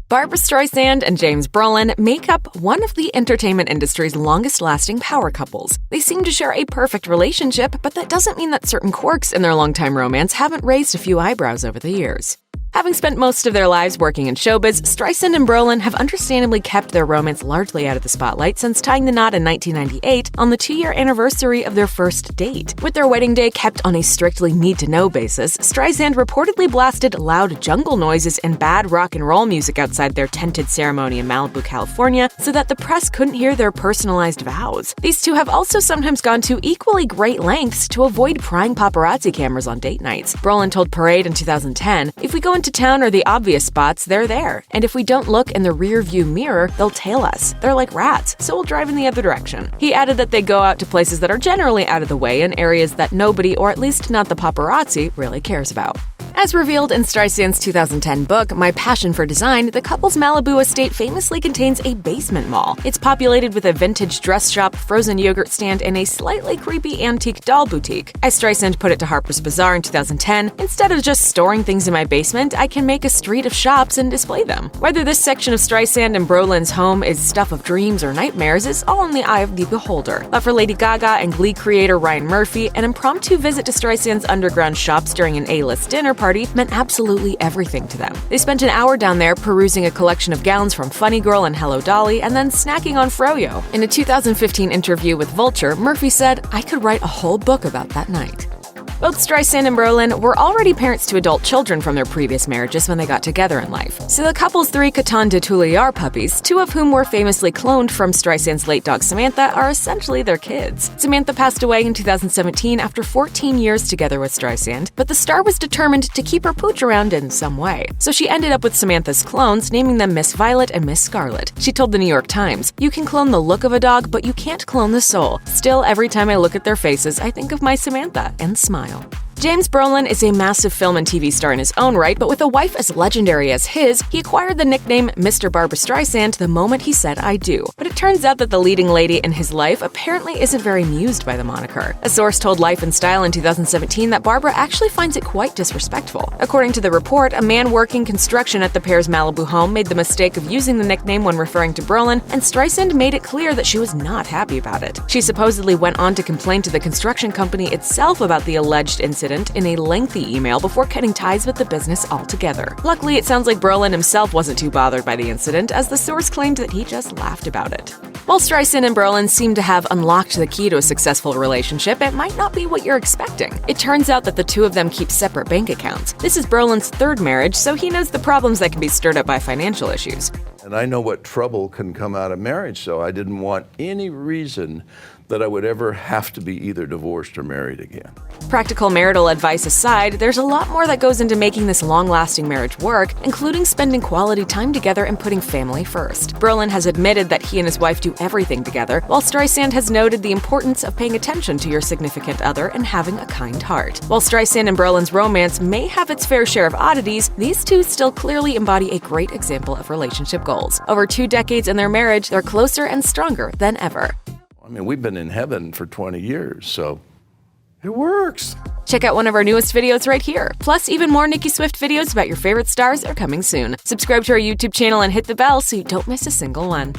Barbra Streisand and James Brolin make up one of the entertainment industry's longest-lasting power couples. They seem to share a perfect relationship, but that doesn't mean that certain quirks in their longtime romance haven't raised a few eyebrows over the years. Having spent most of their lives working in showbiz, Streisand and Brolin have understandably kept their romance largely out of the spotlight since tying the knot in 1998 on the 2-year anniversary of their first date. With their wedding day kept on a strictly need-to-know basis, Streisand reportedly blasted loud jungle noises and bad rock and roll music outside their tented ceremony in Malibu, California, so that the press couldn't hear their personalized vows. These two have also sometimes gone to equally great lengths to avoid prying paparazzi cameras on date nights. Brolin told Parade in 2010, "If we go into town or the obvious spots, they're there. And if we don't look in the rear view mirror, they'll tail us. They're like rats, so we'll drive in the other direction." He added that they go out to places that are generally out of the way in areas that nobody, or at least not the paparazzi, really cares about. As revealed in Streisand's 2010 book, My Passion for Design, the couple's Malibu estate famously contains a basement mall. It's populated with a vintage dress shop, frozen yogurt stand, and a slightly creepy antique doll boutique. As Streisand put it to Harper's Bazaar in 2010, "Instead of just storing things in my basement, I can make a street of shops and display them." Whether this section of Streisand and Brolin's home is stuff of dreams or nightmares is all in the eye of the beholder. But for Lady Gaga and Glee creator Ryan Murphy, an impromptu visit to Streisand's underground shops during an A-list dinner party meant absolutely everything to them. They spent an hour down there perusing a collection of gowns from Funny Girl and Hello Dolly, and then snacking on froyo. In a 2015 interview with Vulture, Murphy said, "I could write a whole book about that night." Both Streisand and Brolin were already parents to adult children from their previous marriages when they got together in life. So the couple's 3 Catan de Tuileries puppies, 2 of whom were famously cloned from Streisand's late dog Samantha, are essentially their kids. Samantha passed away in 2017 after 14 years together with Streisand, but the star was determined to keep her pooch around in some way. So she ended up with Samantha's clones, naming them Miss Violet and Miss Scarlet. She told the New York Times, "You can clone the look of a dog, but you can't clone the soul. Still, every time I look at their faces, I think of my Samantha and smile." James Brolin is a massive film and TV star in his own right, but with a wife as legendary as his, he acquired the nickname Mr. Barbra Streisand the moment he said "I do." But it turns out that the leading lady in his life apparently isn't very amused by the moniker. A source told Life and Style in 2017 that Barbara actually finds it quite disrespectful. According to the report, a man working construction at the pair's Malibu home made the mistake of using the nickname when referring to Brolin, and Streisand made it clear that she was not happy about it. She supposedly went on to complain to the construction company itself about the alleged incident in a lengthy email before cutting ties with the business altogether. Luckily, it sounds like Brolin himself wasn't too bothered by the incident, as the source claimed that he just laughed about it. While Streisand and Brolin seem to have unlocked the key to a successful relationship, it might not be what you're expecting. It turns out that the two of them keep separate bank accounts. This is Brolin's 3rd marriage, so he knows the problems that can be stirred up by financial issues. And I know what trouble can come out of marriage, so I didn't want any reason that I would ever have to be either divorced or married again. Practical marital advice aside, there's a lot more that goes into making this long-lasting marriage work, including spending quality time together and putting family first. Brolin has admitted that he and his wife do everything together, while Streisand has noted the importance of paying attention to your significant other and having a kind heart. While Streisand and Brolin's romance may have its fair share of oddities, these two still clearly embody a great example of relationship goals. Over 2 decades in their marriage, they're closer and stronger than ever. I mean, we've been in heaven for 20 years, so it works. Check out one of our newest videos right here. Plus, even more Nicki Swift videos about your favorite stars are coming soon. Subscribe to our YouTube channel and hit the bell so you don't miss a single one.